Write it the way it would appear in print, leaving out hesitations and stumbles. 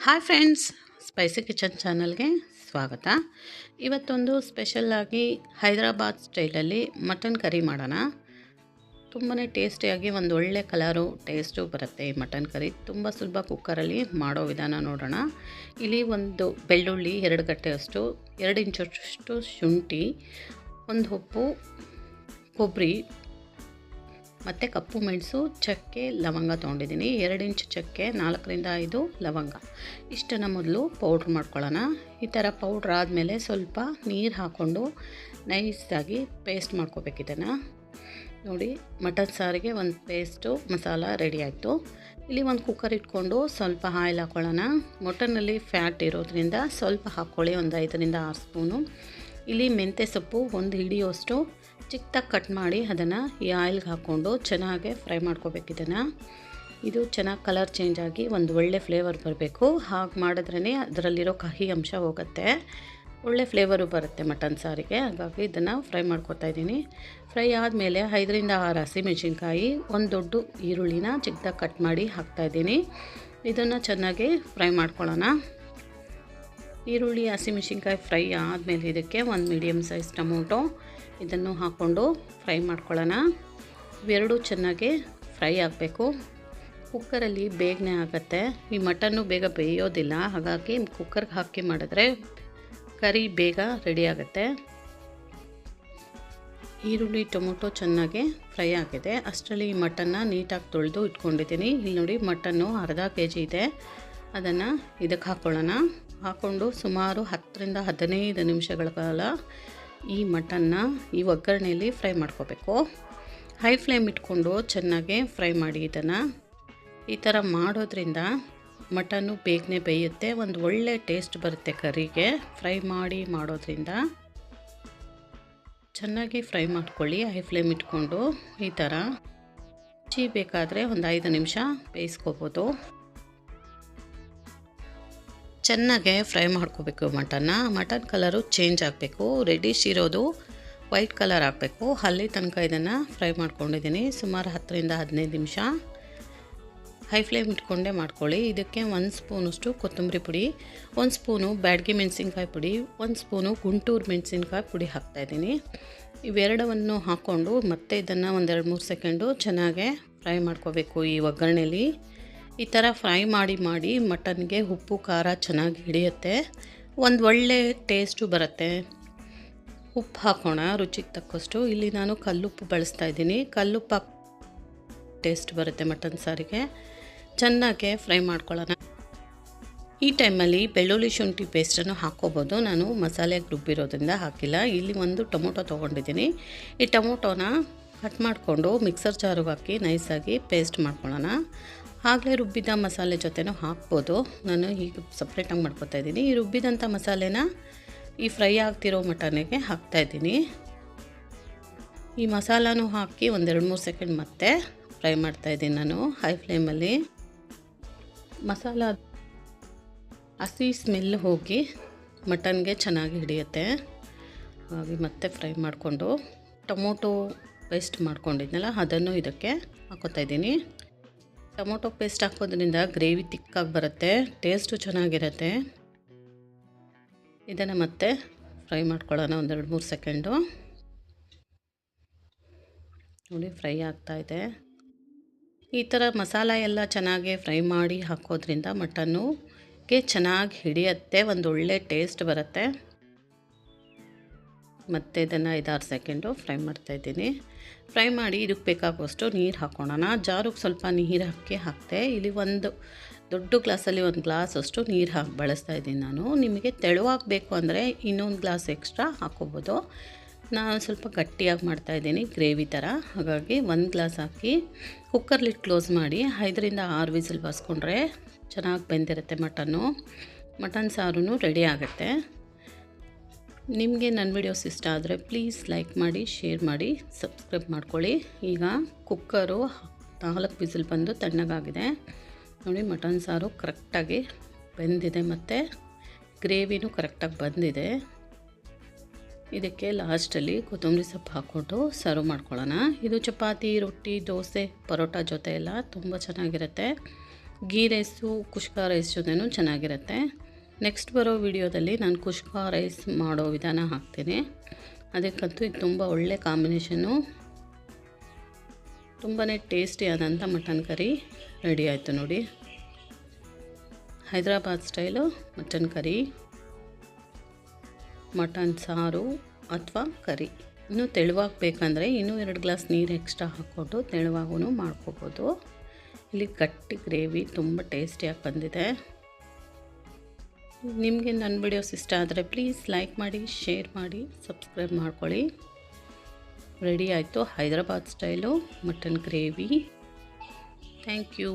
Hi friends, spicy kitchen ಚಾನಲ್ಗೆ ಸ್ವಾಗತ. ಇವತ್ತೊಂದು ಸ್ಪೆಷಲ್ಲಾಗಿ ಹೈದರಾಬಾದ್ ಸ್ಟೈಲಲ್ಲಿ ಮಟನ್ ಕರಿ ಮಾಡೋಣ. ತುಂಬಾ ಟೇಸ್ಟಿಯಾಗಿ ಒಂದು ಒಳ್ಳೆ ಕಲರು ಟೇಸ್ಟು ಬರುತ್ತೆ. ಈ ಮಟನ್ ಕರಿ ತುಂಬ ಸುಲಭ ಕುಕ್ಕರಲ್ಲಿ ಮಾಡೋ ವಿಧಾನ ನೋಡೋಣ. ಇಲ್ಲಿ ಒಂದು ಬೆಳ್ಳುಳ್ಳಿ 2 ಗಡ್ಡೆಯಷ್ಟು, 2 ಇಂಚಷ್ಟು ಶುಂಠಿ, ಒಂದು ಉಪ್ಪು, ಕೊಬ್ಬರಿ ಮತ್ತು ಕಪ್ಪು ಮೆಣಸು, ಚಕ್ಕೆ, ಲವಂಗ ತೊಗೊಂಡಿದ್ದೀನಿ. 2 ಇಂಚು ಚಕ್ಕೆ, 4ರಿಂದ 5 ಲವಂಗ. ಇಷ್ಟನ್ನು ಮೊದಲು ಪೌಡ್ರ್ ಮಾಡ್ಕೊಳ್ಳೋಣ. ಈ ಥರ ಪೌಡ್ರ್ ಆದಮೇಲೆ ಸ್ವಲ್ಪ ನೀರು ಹಾಕ್ಕೊಂಡು ನೈಸಾಗಿ ಪೇಸ್ಟ್ ಮಾಡ್ಕೋಬೇಕಿದನ್ನು. ನೋಡಿ, ಮಟನ್ ಸಾರಿಗೆ ಒಂದು ಪೇಸ್ಟು ಮಸಾಲ ರೆಡಿ ಆಯಿತು. ಇಲ್ಲಿ ಒಂದು ಕುಕ್ಕರ್ ಇಟ್ಕೊಂಡು ಸ್ವಲ್ಪ ಆಯಿಲ್ ಹಾಕ್ಕೊಳ್ಳೋಣ. ಮಟನ್ನಲ್ಲಿ ಫ್ಯಾಟ್ ಇರೋದ್ರಿಂದ ಸ್ವಲ್ಪ ಹಾಕ್ಕೊಳ್ಳಿ, ಒಂದು 5ರಿಂದ 6 ಸ್ಪೂನು. ಇಲ್ಲಿ ಮೆಂತ್ಯ ಸೊಪ್ಪು ಒಂದು ಹಿಡಿಯೋಷ್ಟು ಚಿಕ್ಕದಾಗಿ ಕಟ್ ಮಾಡಿ ಅದನ್ನು ಈ ಆಯಿಲ್ಗೆ ಹಾಕ್ಕೊಂಡು ಚೆನ್ನಾಗಿ ಫ್ರೈ ಮಾಡ್ಕೋಬೇಕಿದನ್ನು. ಇದು ಚೆನ್ನಾಗಿ ಕಲರ್ ಚೇಂಜ್ ಆಗಿ ಒಂದು ಒಳ್ಳೆ ಫ್ಲೇವರ್ ಬರಬೇಕು. ಹಾಗೆ ಮಾಡಿದ್ರೇ ಅದರಲ್ಲಿರೋ ಕಹಿ ಅಂಶ ಹೋಗುತ್ತೆ, ಒಳ್ಳೆ ಫ್ಲೇವರು ಬರುತ್ತೆ ಮಟನ್ ಸಾರಿಗೆ. ಹಾಗಾಗಿ ಇದನ್ನು ಫ್ರೈ ಮಾಡ್ಕೊತಾ ಇದ್ದೀನಿ. ಫ್ರೈ ಆದಮೇಲೆ 5ರಿಂದ 6 ಹಸಿಮೆಣಸಿನ್ಕಾಯಿ, ಒಂದು ದೊಡ್ಡ ಈರುಳ್ಳಿನ ಚಿಕ್ಕದಾಗಿ ಕಟ್ ಮಾಡಿ ಹಾಕ್ತಾಯಿದ್ದೀನಿ. ಇದನ್ನು ಚೆನ್ನಾಗಿ ಫ್ರೈ ಮಾಡ್ಕೊಳ್ಳೋಣ. ಈರುಳ್ಳಿ ಹಸಿಮೆಣಸಿನ್ಕಾಯಿ ಫ್ರೈ ಆದಮೇಲೆ ಇದಕ್ಕೆ ಒಂದು ಮೀಡಿಯಮ್ ಸೈಜ್ ಟೊಮೊಟೊ ಇದನ್ನು ಹಾಕ್ಕೊಂಡು ಫ್ರೈ ಮಾಡ್ಕೊಳ್ಳೋಣ. ಇವೆರಡೂ ಚೆನ್ನಾಗಿ ಫ್ರೈ ಆಗಬೇಕು. ಕುಕ್ಕರಲ್ಲಿ ಬೇಗನೆ ಆಗುತ್ತೆ. ಈ ಮಟನ್ನು ಬೇಗ ಬೇಯೋದಿಲ್ಲ, ಹಾಗಾಗಿ ಕುಕ್ಕರ್ಗೆ ಹಾಕಿ ಮಾಡಿದ್ರೆ ಕರಿ ಬೇಗ ರೆಡಿ ಆಗುತ್ತೆ. ಈರುಳ್ಳಿ ಟೊಮೊಟೊ ಚೆನ್ನಾಗಿ ಫ್ರೈ ಆಗಿದೆ. ಅಷ್ಟರಲ್ಲಿ ಈ ಮಟನ್ನ ನೀಟಾಗಿ ತೊಳೆದು ಇಟ್ಕೊಂಡಿದ್ದೀನಿ. ಇಲ್ಲಿ ನೋಡಿ, ಮಟನ್ನು ಅರ್ಧ kg ಇದೆ. ಅದನ್ನು ಇದಕ್ಕೆ ಹಾಕ್ಕೊಳ್ಳೋಣ. ಹಾಕ್ಕೊಂಡು ಸುಮಾರು 10ರಿಂದ 15 ನಿಮಿಷಗಳ ಕಾಲ ಈ ಮಟನ್ನ ಈ ಒಗ್ಗರಣೆಯಲ್ಲಿ ಫ್ರೈ ಮಾಡ್ಕೋಬೇಕು. ಹೈ ಫ್ಲೇಮ್ ಇಟ್ಕೊಂಡು ಚೆನ್ನಾಗಿ ಫ್ರೈ ಮಾಡಿ. ಇದನ್ನು ಈ ಥರ ಮಾಡೋದ್ರಿಂದ ಮಟನ್ನು ಬೇಗನೆ ಬೇಯುತ್ತೆ, ಒಂದು ಒಳ್ಳೆ ಟೇಸ್ಟ್ ಬರುತ್ತೆ ಕರಿಗೆ. ಫ್ರೈ ಮಾಡಿ ಮಾಡೋದ್ರಿಂದ ಚೆನ್ನಾಗಿ ಫ್ರೈ ಮಾಡ್ಕೊಳ್ಳಿ. ಹೈ ಫ್ಲೇಮ್ ಇಟ್ಕೊಂಡು ಈ ಥರ ಬೇಕಾದರೆ ಒಂದು 5 ನಿಮಿಷ ಬೇಯಿಸ್ಕೋಬೋದು. ಚೆನ್ನಾಗೆ ಫ್ರೈ ಮಾಡ್ಕೋಬೇಕು ಮಟನ್ ಕಲರು ಚೇಂಜ್ ಆಗಬೇಕು. ರೆಡಿಶ್ ಇರೋದು ವೈಟ್ ಕಲರ್ ಆಗಬೇಕು. ಅಲ್ಲಿ ತನಕ ಇದನ್ನು ಫ್ರೈ ಮಾಡ್ಕೊಂಡಿದ್ದೀನಿ. ಸುಮಾರು 10ರಿಂದ 15 ನಿಮಿಷ ಹೈ ಫ್ಲೇಮ್ ಇಟ್ಕೊಂಡೇ ಮಾಡ್ಕೊಳ್ಳಿ. ಇದಕ್ಕೆ 1 ಸ್ಪೂನಷ್ಟು ಕೊತ್ತಂಬರಿ ಪುಡಿ, 1 ಸ್ಪೂನು ಬ್ಯಾಡಗಿ ಮೆಣಸಿನ್ಕಾಯಿ ಪುಡಿ, 1 ಸ್ಪೂನು ಗುಂಟೂರು ಮೆಣಸಿನ್ಕಾಯಿ ಪುಡಿ ಹಾಕ್ತಾಯಿದ್ದೀನಿ. ಇವೆರಡವನ್ನು ಹಾಕ್ಕೊಂಡು ಮತ್ತೆ ಇದನ್ನು ಒಂದು 2-3 ಸೆಕೆಂಡು ಚೆನ್ನಾಗೆ ಫ್ರೈ ಮಾಡ್ಕೋಬೇಕು. ಈ ಒಗ್ಗರಣೆಯಲ್ಲಿ ಈ ಥರ ಫ್ರೈ ಮಾಡಿ ಮಟನ್ಗೆ ಉಪ್ಪು ಖಾರ ಚೆನ್ನಾಗಿ ಹಿಡಿಯುತ್ತೆ, ಒಂದು ಒಳ್ಳೆ ಟೇಸ್ಟು ಬರುತ್ತೆ. ಉಪ್ಪು ಹಾಕೋಣ ರುಚಿಗೆ ತಕ್ಕಷ್ಟು. ಇಲ್ಲಿ ನಾನು ಕಲ್ಲುಪ್ಪು ಬಳಸ್ತಾ ಇದ್ದೀನಿ. ಕಲ್ಲುಪ್ಪು ಟೇಸ್ಟ್ ಬರುತ್ತೆ ಮಟನ್ ಸಾರಿಗೆ. ಚೆನ್ನಾಗಿ ಫ್ರೈ ಮಾಡ್ಕೊಳ್ಳೋಣ. ಈ ಟೈಮಲ್ಲಿ ಬೆಳ್ಳುಳ್ಳಿ ಶುಂಠಿ ಪೇಸ್ಟನ್ನು ಹಾಕ್ಕೋಬೋದು. ನಾನು ಮಸಾಲೆಗೆ ರುಬ್ಬಿರೋದ್ರಿಂದ ಹಾಕಿಲ್ಲ. ಇಲ್ಲಿ ಒಂದು ಟೊಮೊಟೊ ತೊಗೊಂಡಿದ್ದೀನಿ. ಈ ಟೊಮೊಟೊನ ಕಟ್ ಮಾಡಿಕೊಂಡು ಮಿಕ್ಸರ್ ಜಾರಿಗೆ ಹಾಕಿ ನೈಸಾಗಿ ಪೇಸ್ಟ್ ಮಾಡ್ಕೊಳ್ಳೋಣ. ಆಗಲೇ ರುಬ್ಬಿದ ಮಸಾಲೆ ಜೊತೆನೂ ಹಾಕ್ಬೋದು. ನಾನು ಈಗ ಸಪ್ರೇಟಾಗಿ ಮಾಡ್ಕೊತಾ ಇದ್ದೀನಿ. ಈ ರುಬ್ಬಿದಂಥ ಮಸಾಲೆನ ಈ ಫ್ರೈ ಆಗ್ತಿರೋ ಮಟನ್ಗೆ ಹಾಕ್ತಾಯಿದ್ದೀನಿ. ಈ ಮಸಾಲನೂ ಹಾಕಿ ಒಂದು 2-3 ಸೆಕೆಂಡ್ ಮತ್ತೆ ಫ್ರೈ ಮಾಡ್ತಾಯಿದ್ದೀನಿ ನಾನು ಹೈ ಫ್ಲೇಮಲ್ಲಿ. ಮಸಾಲ ಹಸಿ ಸ್ಮೆಲ್ ಹೋಗಿ ಮಟನ್ಗೆ ಚೆನ್ನಾಗಿ ಹಿಡಿಯುತ್ತೆ. ಹಾಗೆ ಮತ್ತೆ ಫ್ರೈ ಮಾಡಿಕೊಂಡು ಟೊಮೊಟೊ ಪೇಸ್ಟ್ ಮಾಡ್ಕೊಂಡಿದ್ನಲ್ಲ ಅದನ್ನು ಇದಕ್ಕೆ ಹಾಕೋತಾ ಇದ್ದೀನಿ. ಟೊಮೊಟೊ ಪೇಸ್ಟ್ ಹಾಕೋದ್ರಿಂದ ಗ್ರೇವಿ ತಿಕ್ಕಾಗಿ ಬರುತ್ತೆ, ಟೇಸ್ಟು ಚೆನ್ನಾಗಿರುತ್ತೆ. ಇದನ್ನು ಮತ್ತೆ ಫ್ರೈ ಮಾಡ್ಕೊಳ್ಳೋಣ ಒಂದು 2-3 ಸೆಕೆಂಡು. ನೋಡಿ, ಫ್ರೈ ಆಗ್ತಾಯಿದೆ. ಈ ಥರ ಮಸಾಲ ಎಲ್ಲ ಚೆನ್ನಾಗಿ ಫ್ರೈ ಮಾಡಿ ಹಾಕೋದ್ರಿಂದ ಮಟನ್ನುಗೆ ಚೆನ್ನಾಗಿ ಹಿಡಿಯುತ್ತೆ, ಒಂದು ಒಳ್ಳೆ ಟೇಸ್ಟ್ ಬರುತ್ತೆ. ಮತ್ತು ಇದನ್ನು 5-6 ಸೆಕೆಂಡು ಫ್ರೈ ಮಾಡ್ತಾಯಿದ್ದೀನಿ. ಫ್ರೈ ಮಾಡಿ ಇದಕ್ಕೆ ಬೇಕಾಗುವಷ್ಟು ನೀರು ಹಾಕ್ಕೊಳ್ಳೋಣ. ಜಾರಿಗೆ ಸ್ವಲ್ಪ ನೀರು ಹಾಕ್ತೆ. ಇಲ್ಲಿ ಒಂದು ದೊಡ್ಡ ಗ್ಲಾಸಲ್ಲಿ 1 ಗ್ಲಾಸಷ್ಟು ನೀರು ಹಾಕಿ ಬಳಸ್ತಾ ಇದ್ದೀನಿ ನಾನು. ನಿಮಗೆ ತೆಳುವಾಗಬೇಕು ಅಂದರೆ ಇನ್ನೊಂದು ಗ್ಲಾಸ್ ಎಕ್ಸ್ಟ್ರಾ ಹಾಕ್ಕೋಬೋದು. ನಾನು ಸ್ವಲ್ಪ ಗಟ್ಟಿಯಾಗಿ ಮಾಡ್ತಾಯಿದ್ದೀನಿ ಗ್ರೇವಿ ಥರ, ಹಾಗಾಗಿ 1 ಗ್ಲಾಸ್ ಹಾಕಿ ಕುಕ್ಕರ್ ಲಿಡ್ ಕ್ಲೋಸ್ ಮಾಡಿ 5ರಿಂದ 6 ವಿಸಿಲ್ ಬರ್ಸ್ಕೊಂಡ್ರೆ ಚೆನ್ನಾಗಿ ಬೆಂದಿರುತ್ತೆ ಮಟನ್ ಸಾರು ರೆಡಿ ಆಗುತ್ತೆ. ನಿಮಗೆ ನನ್ನ ವಿಡಿಯೋಸ್ ಇಷ್ಟ ಆದರೆ ಪ್ಲೀಸ್ ಲೈಕ್ ಮಾಡಿ, ಶೇರ್ ಮಾಡಿ, ಸಬ್ಸ್ಕ್ರೈಬ್ ಮಾಡ್ಕೊಳ್ಳಿ. ಈಗ ಕುಕ್ಕರು 4 ವಿಸಿಲ್ ಬಂದು ತಣ್ಣಗಾಗಿದೆ. ನೋಡಿ, ಮಟನ್ ಸಾರು ಕರೆಕ್ಟಾಗಿ ಬೆಂದಿದೆ ಮತ್ತು ಗ್ರೇವಿನೂ ಕರೆಕ್ಟಾಗಿ ಬಂದಿದೆ. ಇದಕ್ಕೆ ಲಾಸ್ಟಲ್ಲಿ ಕೊತ್ತಂಬರಿ ಸೊಪ್ಪು ಹಾಕ್ಕೊಂಡು ಸರ್ವ್ ಮಾಡ್ಕೊಳ್ಳೋಣ. ಇದು ಚಪಾತಿ, ರೊಟ್ಟಿ, ದೋಸೆ, ಪರೋಟ ಜೊತೆ ಎಲ್ಲ ತುಂಬ ಚೆನ್ನಾಗಿರುತ್ತೆ. ಗೀ ರೈಸು ಕುಷ್ಕ ರೈಸ್ ಜೊತೆನೂ ಚೆನ್ನಾಗಿರುತ್ತೆ. ನೆಕ್ಸ್ಟ್ ಬರೋ ವಿಡಿಯೋದಲ್ಲಿ ನಾನು ಕುಷ್ಕ ರೈಸ್ ಮಾಡೋ ವಿಧಾನ ಹಾಕ್ತೀನಿ. ಅದಕ್ಕಂತೂ ಇದು ತುಂಬ ಒಳ್ಳೆ ಕಾಂಬಿನೇಷನ್ನು. ತುಂಬಾ ಟೇಸ್ಟಿಯಾದಂಥ ಮಟನ್ ಕರಿ ರೆಡಿ ಆಯಿತು ನೋಡಿ. Hyderabad style mutton curry, mutton ಸಾರು ಅಥವಾ ಕರಿ. ಇನ್ನೂ ತೆಳುವಾಗಿ ಬೇಕಂದರೆ ಇನ್ನೂ 2 ಗ್ಲಾಸ್ ನೀರು ಎಕ್ಸ್ಟ್ರಾ ಹಾಕ್ಕೊಂಡು ತೆಳುವಾಗೂ ಮಾಡ್ಕೋಬೋದು. ಇಲ್ಲಿ ಗಟ್ಟಿ ಗ್ರೇವಿ ತುಂಬ ಟೇಸ್ಟಿಯಾಗಿ ಬಂದಿದೆ. ನಿಮಗೆ ನನ್ನ ವಿಡಿಯೋಸ್ ಇಷ್ಟ ಆದರೆ ಪ್ಲೀಸ್ ಲೈಕ್ ಮಾಡಿ, ಶೇರ್ ಮಾಡಿ, ಸಬ್ಸ್ಕ್ರೈಬ್ ಮಾಡ್ಕೊಳ್ಳಿ. ರೆಡಿ ಆಯಿತು Hyderabad style mutton gravy. Thank you.